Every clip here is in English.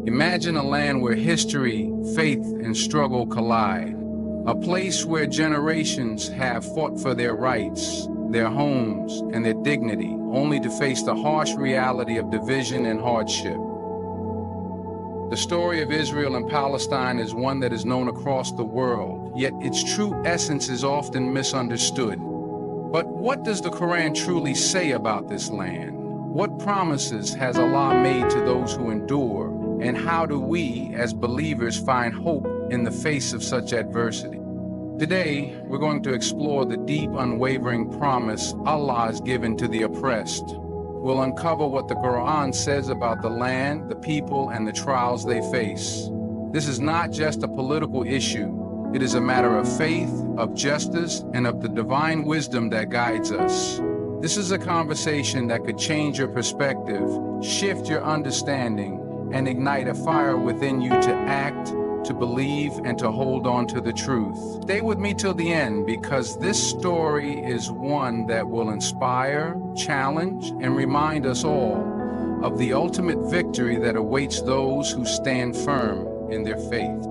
Imagine a land where history, faith, and struggle collide. A place where generations have fought for their rights, their homes, and their dignity, only to face the harsh reality of division and hardship. The story of Israel and Palestine is one that is known across the world, yet its true essence is often misunderstood. But what does the Quran truly say about this land? What promises has Allah made to those who endure? And how do we, as believers, find hope in the face of such adversity? Today, we're going to explore the deep, unwavering promise Allah has given to the oppressed. We'll uncover what the Quran says about the land, the people, and the trials they face. This is not just a political issue. It is a matter of faith, of justice, and of the divine wisdom that guides us. This is a conversation that could change your perspective, shift your understanding, and ignite a fire within you to act, to believe, and to hold on to the truth. Stay with me till the end, because this story is one that will inspire, challenge, and remind us all of the ultimate victory that awaits those who stand firm in their faith.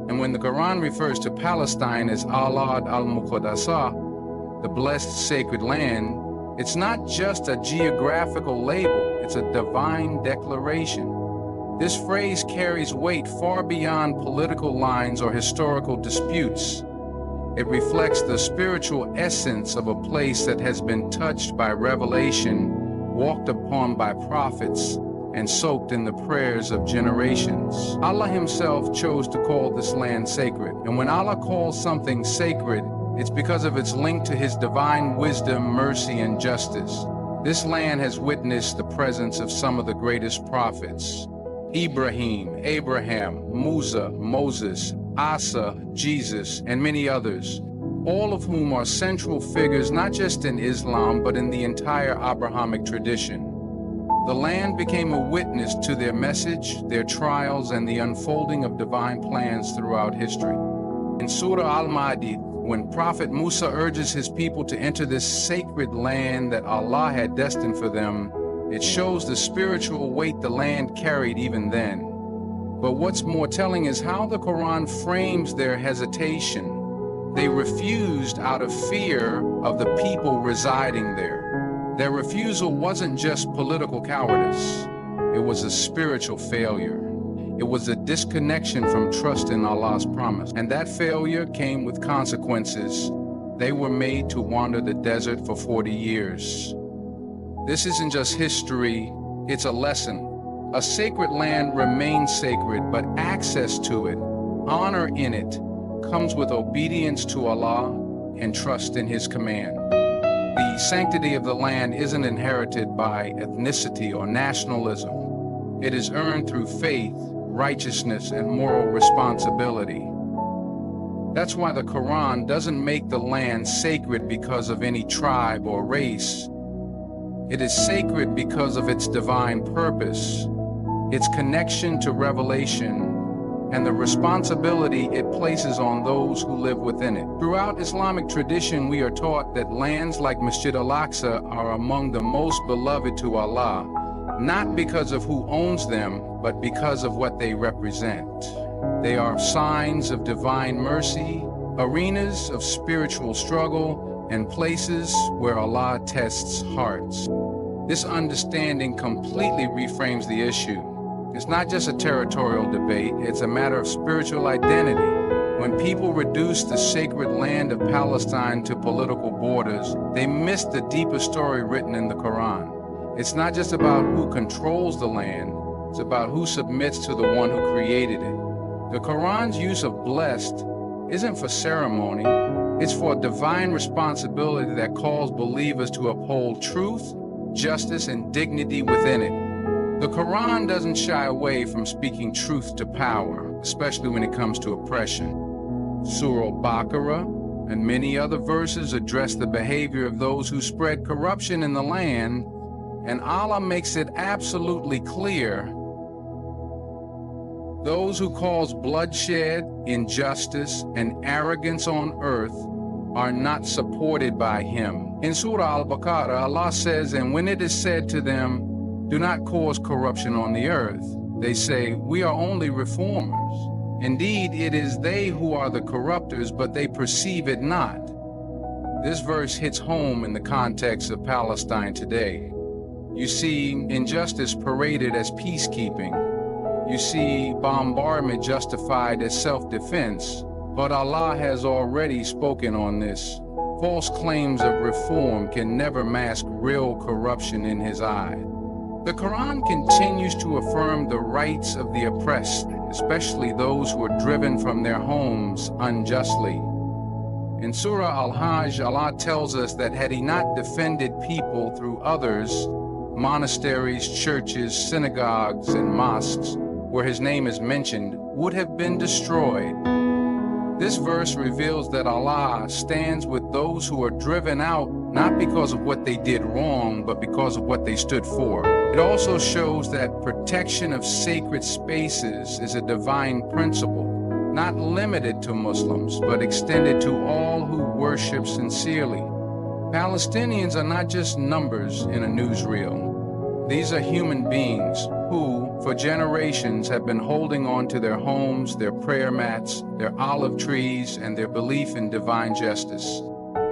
And when the Quran refers to Palestine as Al-Ard al-Muqaddasah, the blessed sacred land, it's not just a geographical label, it's a divine declaration. This phrase carries weight far beyond political lines or historical disputes. It reflects the spiritual essence of a place that has been touched by revelation, walked upon by prophets, and soaked in the prayers of generations. Allah Himself chose to call this land sacred. And when Allah calls something sacred, it's because of its link to His divine wisdom, mercy, and justice. This land has witnessed the presence of some of the greatest prophets: Ibrahim, Abraham, Musa, Moses, Asa, Jesus, and many others, all of whom are central figures not just in Islam, but in the entire Abrahamic tradition. The land became a witness to their message, their trials, and the unfolding of divine plans throughout history. In Surah Al-Mahdi, when Prophet Musa urges his people to enter this sacred land that Allah had destined for them, it shows the spiritual weight the land carried even then. But what's more telling is how the Quran frames their hesitation. They refused out of fear of the people residing there. Their refusal wasn't just political cowardice. It was a spiritual failure. It was a disconnection from trust in Allah's promise. And that failure came with consequences. They were made to wander the desert for 40 years. This isn't just history, it's a lesson. A sacred land remains sacred, but access to it, honor in it, comes with obedience to Allah and trust in His command. The sanctity of the land isn't inherited by ethnicity or nationalism. It is earned through faith, righteousness, and moral responsibility. That's why the Quran doesn't make the land sacred because of any tribe or race. It is sacred because of its divine purpose, its connection to revelation, and the responsibility it places on those who live within it. Throughout Islamic tradition, we are taught that lands like Masjid al-Aqsa are among the most beloved to Allah, not because of who owns them, but because of what they represent. They are signs of divine mercy, arenas of spiritual struggle, and places where Allah tests hearts. This understanding completely reframes the issue. It's not just a territorial debate, it's a matter of spiritual identity. When people reduce the sacred land of Palestine to political borders, they miss the deeper story written in the Quran. It's not just about who controls the land, it's about who submits to the one who created it. The Quran's use of blessed isn't for ceremony, it's for a divine responsibility that calls believers to uphold truth, justice, and dignity within it. The Quran doesn't shy away from speaking truth to power, especially when it comes to oppression. Surah Al-Baqarah and many other verses address the behavior of those who spread corruption in the land, and Allah makes it absolutely clear: those who cause bloodshed, injustice, and arrogance on earth are not supported by Him. In Surah Al-Baqarah, Allah says, "And when it is said to them, do not cause corruption on the earth, They say, "We are only reformers." Indeed, it is they who are the corruptors, but they perceive it not. This verse hits home in the context of Palestine today. You see injustice paraded as peacekeeping. You see bombardment justified as self-defense. But Allah has already spoken on this. False claims of reform can never mask real corruption in His eye. The Quran continues to affirm the rights of the oppressed, especially those who are driven from their homes unjustly. In Surah Al-Hajj, Allah tells us that had He not defended people through others, monasteries, churches, synagogues, and mosques, where His name is mentioned, would have been destroyed. This verse reveals that Allah stands with those who are driven out not because of what they did wrong, but because of what they stood for. It also shows that protection of sacred spaces is a divine principle, not limited to Muslims, but extended to all who worship sincerely. Palestinians are not just numbers in a newsreel. These are human beings who, for generations, have been holding on to their homes, their prayer mats, their olive trees, and their belief in divine justice.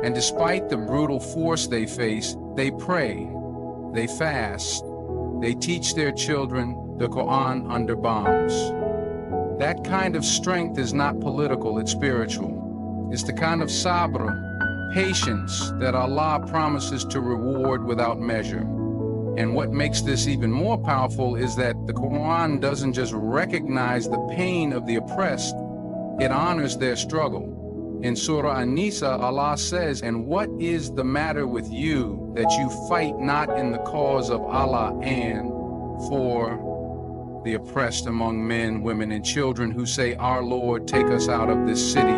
And despite the brutal force they face, they pray, they fast, they teach their children the Quran under bombs. That kind of strength is not political, it's spiritual. It's the kind of sabr, patience, that Allah promises to reward without measure. And what makes this even more powerful is that the Quran doesn't just recognize the pain of the oppressed, it honors their struggle. In Surah An-Nisa, Allah says, "And what is the matter with you that you fight not in the cause of Allah and for the oppressed among men, women, and children who say, 'Our Lord, take us out of this city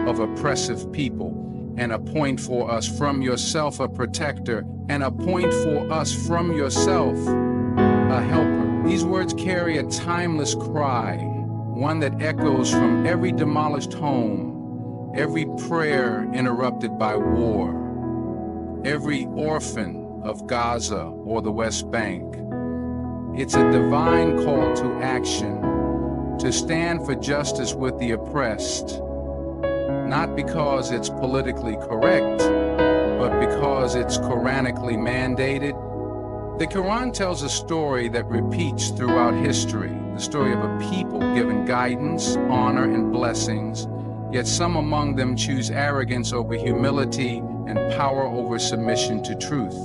of oppressive people, and appoint for us from yourself a protector, and appoint for us from yourself a helper.'" These words carry a timeless cry, one that echoes from every demolished home, every prayer interrupted by war, every orphan of Gaza or the West Bank. It's a divine call to action, to stand for justice with the oppressed, not because it's politically correct, but because it's Quranically mandated. The Quran tells a story that repeats throughout history, the story of a people given guidance, honor, and blessings, yet some among them choose arrogance over humility and power over submission to truth.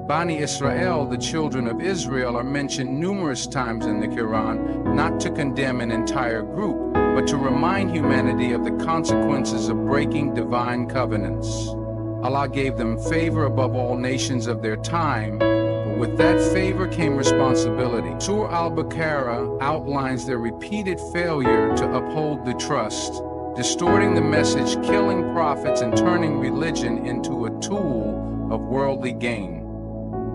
Bani Israel, the children of Israel, are mentioned numerous times in the Quran, not to condemn an entire group, but to remind humanity of the consequences of breaking divine covenants. Allah gave them favor above all nations of their time, but with that favor came responsibility. Surah Al-Baqarah outlines their repeated failure to uphold the trust, distorting the message, killing prophets, and turning religion into a tool of worldly gain.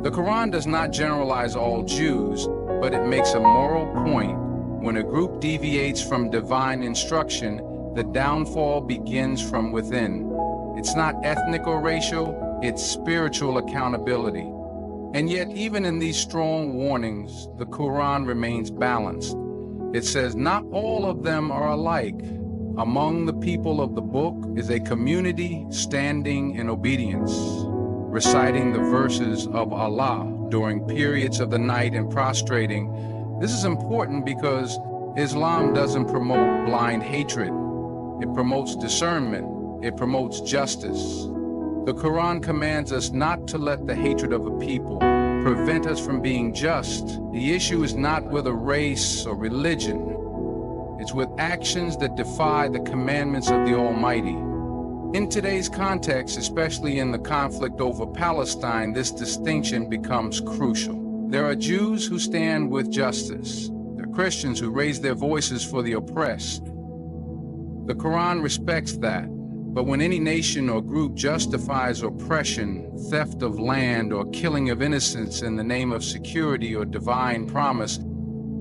The Quran does not generalize all Jews, but it makes a moral point. When a group deviates from divine instruction, the downfall begins from within. It's not ethnic or racial, it's spiritual accountability. And yet, even in these strong warnings, the Quran remains balanced. It says, not all of them are alike. Among the people of the book is a community standing in obedience, reciting the verses of Allah during periods of the night and prostrating. This is important because Islam doesn't promote blind hatred. It promotes discernment. It promotes justice. The Quran commands us not to let the hatred of a people prevent us from being just. The issue is not with a race or religion. It's with actions that defy the commandments of the Almighty. In today's context, especially in the conflict over Palestine, this distinction becomes crucial. There are Jews who stand with justice. There are Christians who raise their voices for the oppressed. The Quran respects that. But when any nation or group justifies oppression, theft of land, or killing of innocents in the name of security or divine promise,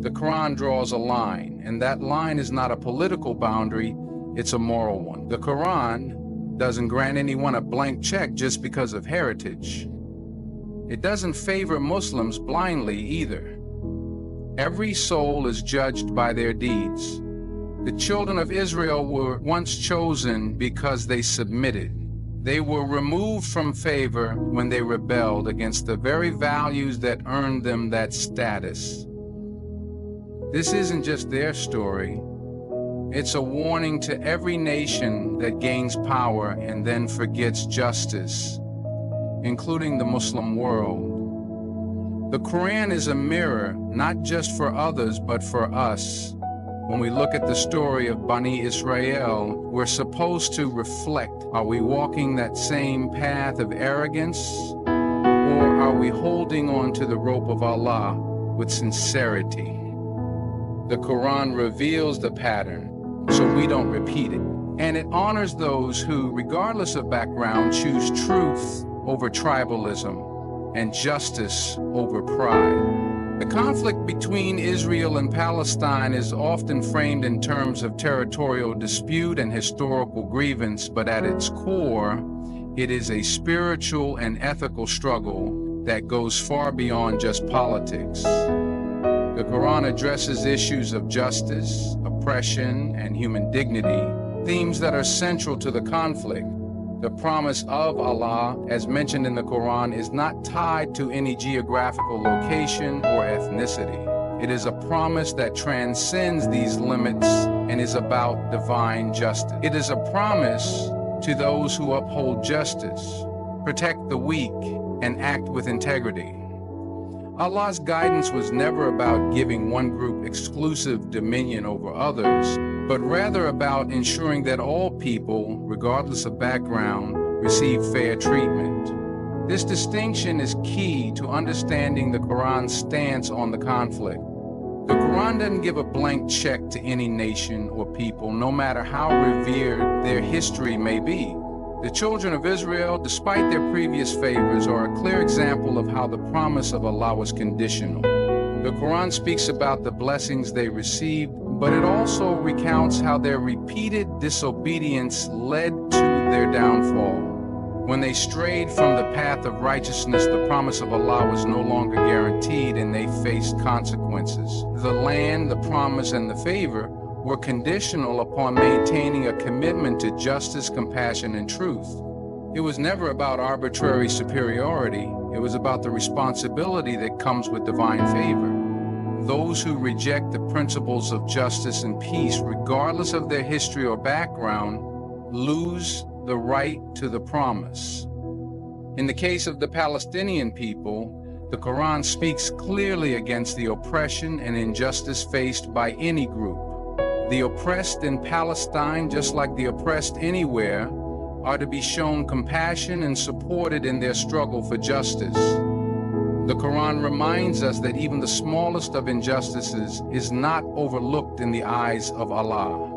the Quran draws a line, and that line is not a political boundary, it's a moral one. The Quran doesn't grant anyone a blank check just because of heritage. It doesn't favor Muslims blindly either. Every soul is judged by their deeds. The children of Israel were once chosen because they submitted. They were removed from favor when they rebelled against the very values that earned them that status. This isn't just their story. It's a warning to every nation that gains power and then forgets justice, including the Muslim world. The Quran is a mirror, not just for others, but for us. When we look at the story of Bani Israel, we're supposed to reflect, are we walking that same path of arrogance, or are we holding on to the rope of Allah with sincerity? The Quran reveals the pattern, so we don't repeat it. And it honors those who, regardless of background, choose truth over tribalism and justice over pride. The conflict between Israel and Palestine is often framed in terms of territorial dispute and historical grievance, but at its core, it is a spiritual and ethical struggle that goes far beyond just politics. The Quran addresses issues of justice, oppression, and human dignity, themes that are central to the conflict. The promise of Allah, as mentioned in the Quran, is not tied to any geographical location or ethnicity. It is a promise that transcends these limits and is about divine justice. It is a promise to those who uphold justice, protect the weak, and act with integrity. Allah's guidance was never about giving one group exclusive dominion over others, but rather about ensuring that all people, regardless of background, receive fair treatment. This distinction is key to understanding the Quran's stance on the conflict. The Quran doesn't give a blank check to any nation or people, no matter how revered their history may be. The children of Israel, despite their previous favors, are a clear example of how the promise of Allah was conditional. The Quran speaks about the blessings they received, but it also recounts how their repeated disobedience led to their downfall. When they strayed from the path of righteousness, the promise of Allah was no longer guaranteed and they faced consequences. The land, the promise, and the favor were conditional upon maintaining a commitment to justice, compassion, and truth. It was never about arbitrary superiority. It was about the responsibility that comes with divine favor. Those who reject the principles of justice and peace, regardless of their history or background, lose the right to the promise. In the case of the Palestinian people, the Quran speaks clearly against the oppression and injustice faced by any group. The oppressed in Palestine, just like the oppressed anywhere, are to be shown compassion and supported in their struggle for justice. The Quran reminds us that even the smallest of injustices is not overlooked in the eyes of Allah.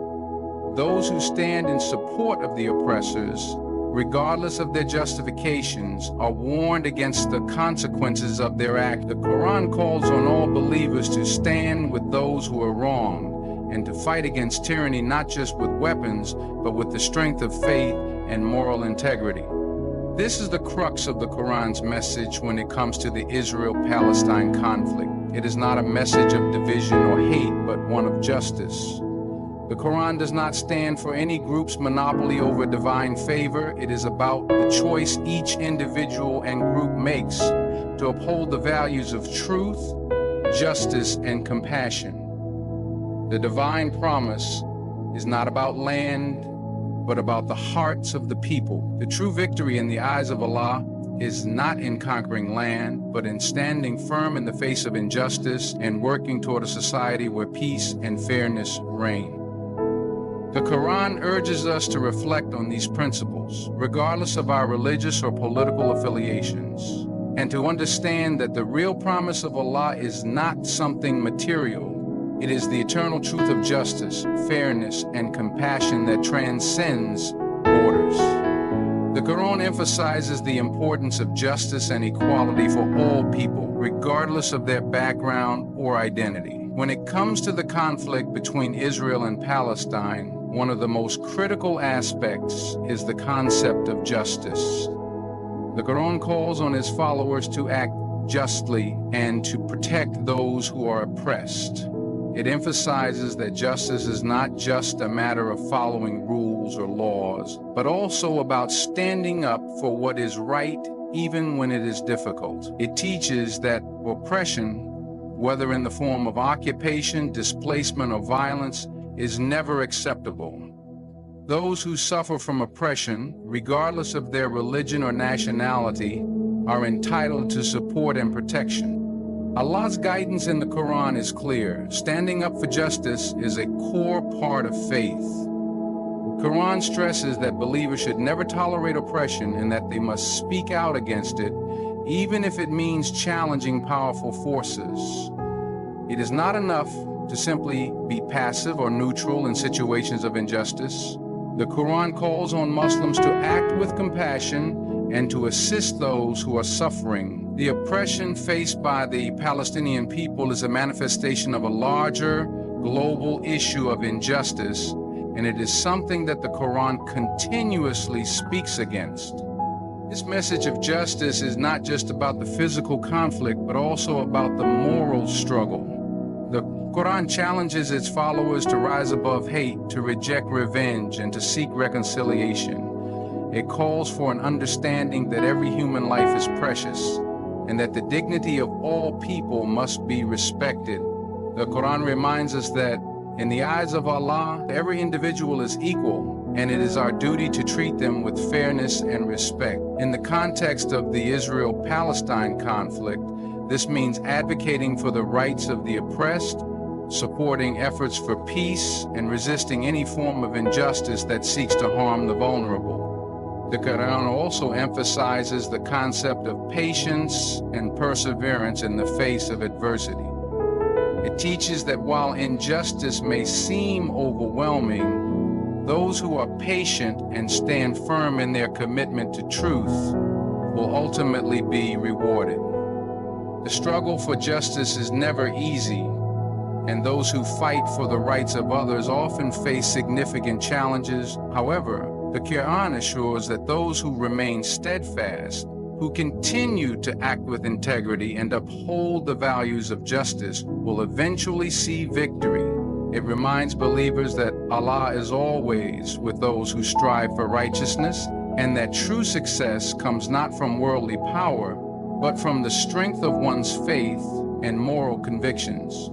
Those who stand in support of the oppressors, regardless of their justifications, are warned against the consequences of their act. The Quran calls on all believers to stand with those who are wronged and to fight against tyranny not just with weapons, but with the strength of faith and moral integrity. This is the crux of the Quran's message when it comes to the Israel-Palestine conflict. It is not a message of division or hate, but one of justice. The Quran does not stand for any group's monopoly over divine favor. It is about the choice each individual and group makes to uphold the values of truth, justice, and compassion. The divine promise is not about land, but about the hearts of the people. The true victory in the eyes of Allah is not in conquering land, but in standing firm in the face of injustice and working toward a society where peace and fairness reign. The Quran urges us to reflect on these principles, regardless of our religious or political affiliations, and to understand that the real promise of Allah is not something material. It is the eternal truth of justice, fairness, and compassion that transcends borders. The Quran emphasizes the importance of justice and equality for all people, regardless of their background or identity. When it comes to the conflict between Israel and Palestine, one of the most critical aspects is the concept of justice. The Quran calls on its followers to act justly and to protect those who are oppressed. It emphasizes that justice is not just a matter of following rules or laws, but also about standing up for what is right even when it is difficult. It teaches that oppression, whether in the form of occupation, displacement, or violence, is never acceptable. Those who suffer from oppression, regardless of their religion or nationality, are entitled to support and protection. Allah's guidance in the Quran is clear. Standing up for justice is a core part of faith. The Quran stresses that believers should never tolerate oppression and that they must speak out against it, even if it means challenging powerful forces. It is not enough to simply be passive or neutral in situations of injustice. The Quran calls on Muslims to act with compassion and to assist those who are suffering. The oppression faced by the Palestinian people is a manifestation of a larger global issue of injustice, and it is something that the Quran continuously speaks against. This message of justice is not just about the physical conflict, but also about the moral struggle. The Quran challenges its followers to rise above hate, to reject revenge, and to seek reconciliation. It calls for an understanding that every human life is precious and that the dignity of all people must be respected. The Quran reminds us that in the eyes of Allah, every individual is equal, and it is our duty to treat them with fairness and respect. In the context of the Israel-Palestine conflict, this means advocating for the rights of the oppressed, supporting efforts for peace, and resisting any form of injustice that seeks to harm the vulnerable. The Quran also emphasizes the concept of patience and perseverance in the face of adversity. It teaches that while injustice may seem overwhelming, those who are patient and stand firm in their commitment to truth will ultimately be rewarded. The struggle for justice is never easy, and those who fight for the rights of others often face significant challenges. However, the Quran assures that those who remain steadfast, who continue to act with integrity and uphold the values of justice, will eventually see victory. It reminds believers that Allah is always with those who strive for righteousness, and that true success comes not from worldly power, but from the strength of one's faith and moral convictions.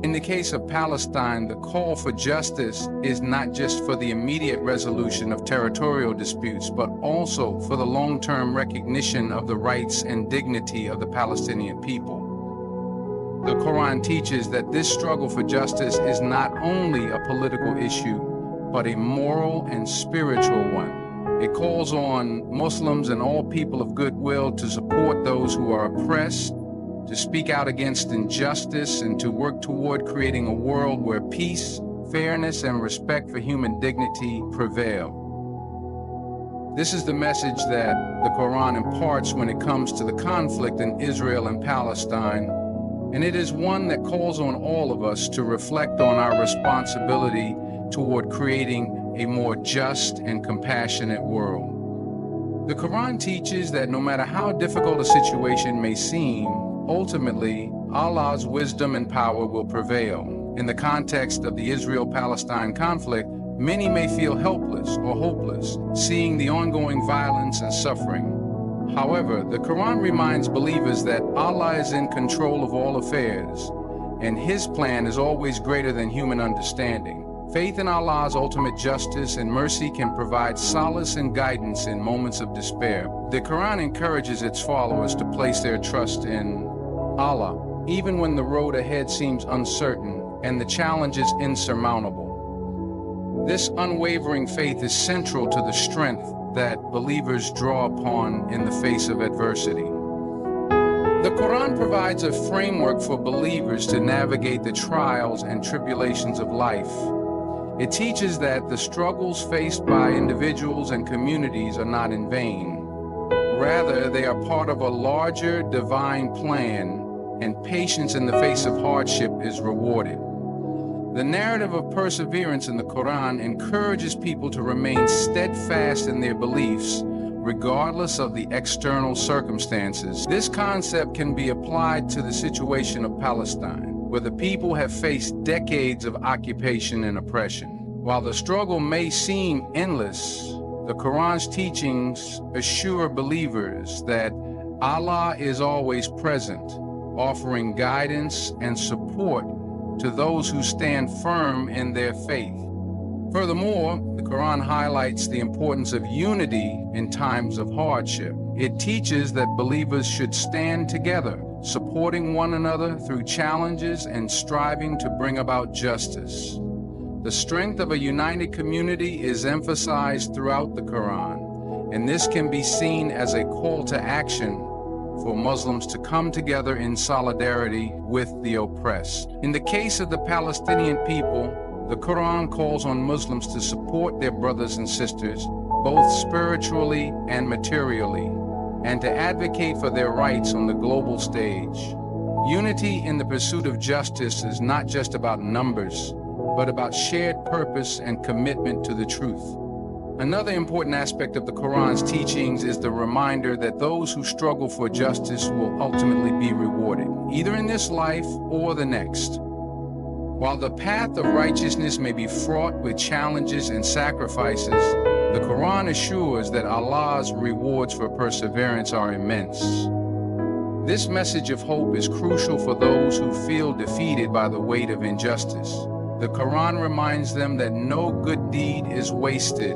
In the case of Palestine, the call for justice is not just for the immediate resolution of territorial disputes, but also for the long-term recognition of the rights and dignity of the Palestinian people. The Quran teaches that this struggle for justice is not only a political issue, but a moral and spiritual one. It calls on Muslims and all people of goodwill to support those who are oppressed, to speak out against injustice, and to work toward creating a world where peace, fairness, and respect for human dignity prevail. This is the message that the Quran imparts when it comes to the conflict in Israel and Palestine, and it is one that calls on all of us to reflect on our responsibility toward creating a more just and compassionate world. The Quran teaches that no matter how difficult a situation may seem, ultimately, Allah's wisdom and power will prevail. In the context of the Israel-Palestine conflict, many may feel helpless or hopeless, seeing the ongoing violence and suffering. However, the Quran reminds believers that Allah is in control of all affairs, and His plan is always greater than human understanding. Faith in Allah's ultimate justice and mercy can provide solace and guidance in moments of despair. The Quran encourages its followers to place their trust in Allah, even when the road ahead seems uncertain and the challenges insurmountable. This unwavering faith is central to the strength that believers draw upon in the face of adversity. The Quran provides a framework for believers to navigate the trials and tribulations of life. It teaches that the struggles faced by individuals and communities are not in vain. Rather, they are part of a larger divine plan, and patience in the face of hardship is rewarded. The narrative of perseverance in the Quran encourages people to remain steadfast in their beliefs regardless of the external circumstances. This concept can be applied to the situation of Palestine, where the people have faced decades of occupation and oppression. While the struggle may seem endless, the Quran's teachings assure believers that Allah is always present, offering guidance and support to those who stand firm in their faith. Furthermore, the Quran highlights the importance of unity in times of hardship. It teaches that believers should stand together, supporting one another through challenges and striving to bring about justice. The strength of a united community is emphasized throughout the Quran, and this can be seen as a call to action for Muslims to come together in solidarity with the oppressed. In the case of the Palestinian people, the Quran calls on Muslims to support their brothers and sisters, both spiritually and materially, and to advocate for their rights on the global stage. Unity in the pursuit of justice is not just about numbers, but about shared purpose and commitment to the truth. Another important aspect of the Quran's teachings is the reminder that those who struggle for justice will ultimately be rewarded, either in this life or the next. While the path of righteousness may be fraught with challenges and sacrifices, the Quran assures that Allah's rewards for perseverance are immense. This message of hope is crucial for those who feel defeated by the weight of injustice. The Quran reminds them that no good deed is wasted,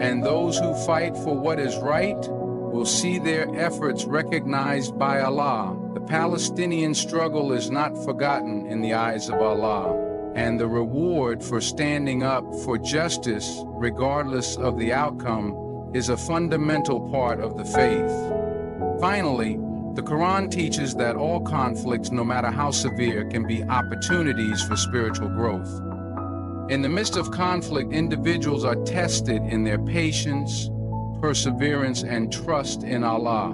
and those who fight for what is right will see their efforts recognized by Allah. The Palestinian struggle is not forgotten in the eyes of Allah, and the reward for standing up for justice, regardless of the outcome, is a fundamental part of the faith. Finally, the Quran teaches that all conflicts, no matter how severe, can be opportunities for spiritual growth. In the midst of conflict, individuals are tested in their patience, perseverance, and trust in Allah.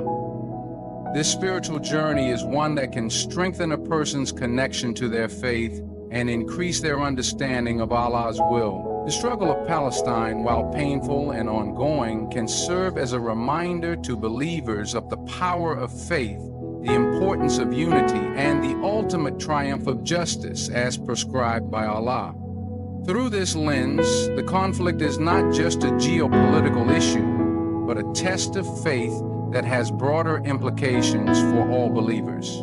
This spiritual journey is one that can strengthen a person's connection to their faith and increase their understanding of Allah's will. The struggle of Palestine, while painful and ongoing, can serve as a reminder to believers of the power of faith, the importance of unity, and the ultimate triumph of justice as prescribed by Allah. Through this lens, the conflict is not just a geopolitical issue, but a test of faith that has broader implications for all believers.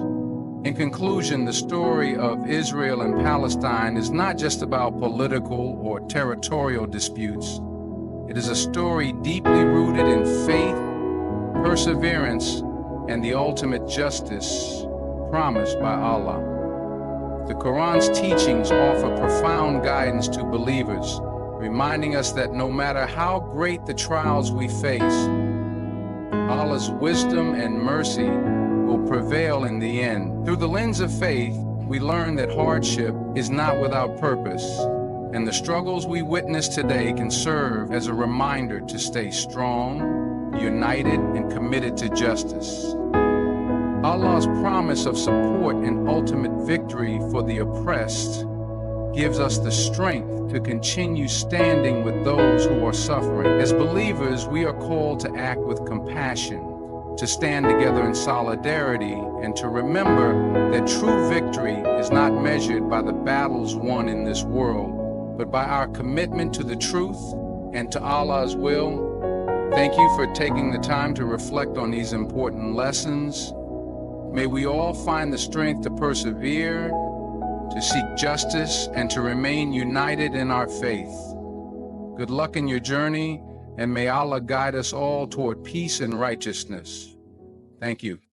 In conclusion, the story of Israel and Palestine is not just about political or territorial disputes. It is a story deeply rooted in faith, perseverance, and the ultimate justice promised by Allah. The Quran's teachings offer profound guidance to believers, reminding us that no matter how great the trials we face, Allah's wisdom and mercy will prevail in the end. Through the lens of faith, we learn that hardship is not without purpose, and the struggles we witness today can serve as a reminder to stay strong, united, and committed to justice. Allah's promise of support and ultimate victory for the oppressed gives us the strength to continue standing with those who are suffering. As believers, we are called to act with compassion, to stand together in solidarity, and to remember that true victory is not measured by the battles won in this world, but by our commitment to the truth and to Allah's will. Thank you for taking the time to reflect on these important lessons. May we all find the strength to persevere, to seek justice, and to remain united in our faith. Good luck in your journey, and may Allah guide us all toward peace and righteousness. Thank you.